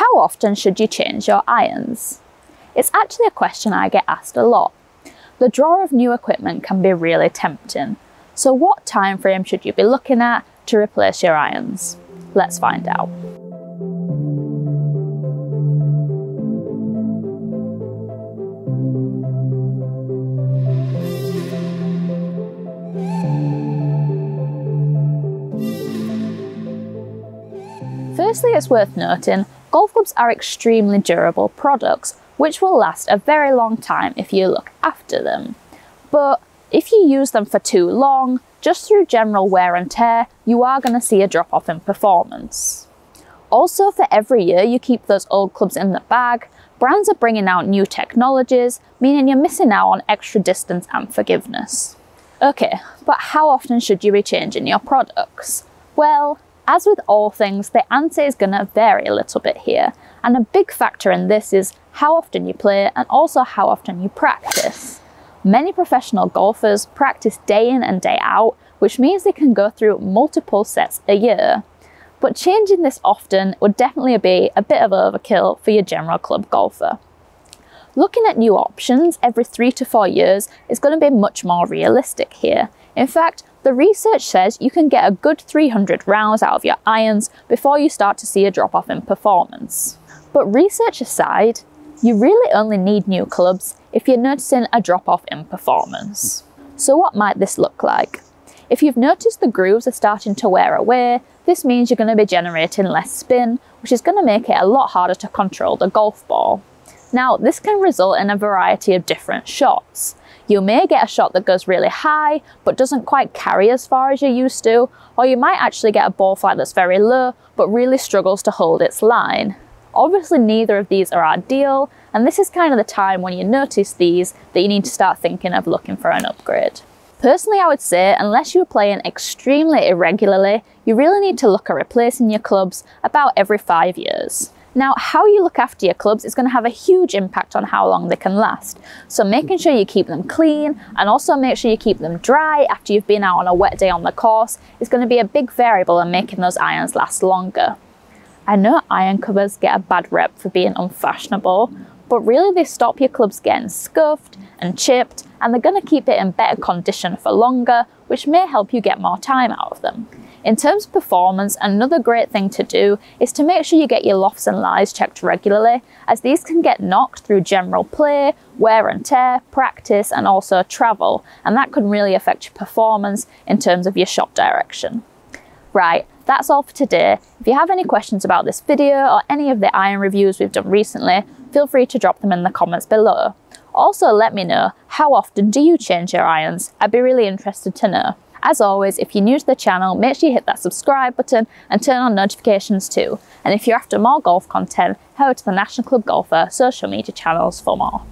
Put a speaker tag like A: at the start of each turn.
A: how often should you change your irons? It's actually a question I get asked a lot. The draw of new equipment can be really tempting. So what time frame should you be looking at to replace your irons? Let's find out. Firstly, it's worth noting, golf clubs are extremely durable products, which will last a very long time if you look after them. But if you use them for too long, just through general wear and tear, you are going to see a drop off in performance. Also, for every year you keep those old clubs in the bag, brands are bringing out new technologies, meaning you're missing out on extra distance and forgiveness. Okay, but how often should you be changing your products? Well, as with all things, the answer is going to vary a little bit here, and a big factor in this is how often you play and also how often you practice. Many professional golfers practice day in and day out, which means they can go through multiple sets a year. But changing this often would definitely be a bit of overkill for your general club golfer. Looking at new options every 3 to 4 years is going to be much more realistic here. In fact, the research says you can get a good 300 rounds out of your irons before you start to see a drop off in performance. But research aside, you really only need new clubs if you're noticing a drop off in performance. So what might this look like? If you've noticed the grooves are starting to wear away, this means you're going to be generating less spin, which is going to make it a lot harder to control the golf ball. Now, this can result in a variety of different shots. You may get a shot that goes really high, but doesn't quite carry as far as you used to, or you might actually get a ball flight that's very low, but really struggles to hold its line. Obviously, neither of these are ideal, and this is kind of the time when you notice these that you need to start thinking of looking for an upgrade. Personally, I would say, unless you're playing extremely irregularly, you really need to look at replacing your clubs about every 5 years. Now, how you look after your clubs is going to have a huge impact on how long they can last. So making sure you keep them clean and also make sure you keep them dry after you've been out on a wet day on the course is going to be a big variable in making those irons last longer. I know iron covers get a bad rep for being unfashionable, but really they stop your clubs getting scuffed and chipped, and they're going to keep it in better condition for longer, which may help you get more time out of them. In terms of performance, another great thing to do is to make sure you get your lofts and lies checked regularly, as these can get knocked through general play, wear and tear, practice, and also travel, and that can really affect your performance in terms of your shot direction. Right, that's all for today. If you have any questions about this video or any of the iron reviews we've done recently, feel free to drop them in the comments below. Also, let me know, how often do you change your irons? I'd be really interested to know. As always, if you're new to the channel, make sure you hit that subscribe button and turn on notifications too. And if you're after more golf content, head over to the National Club Golfer social media channels for more.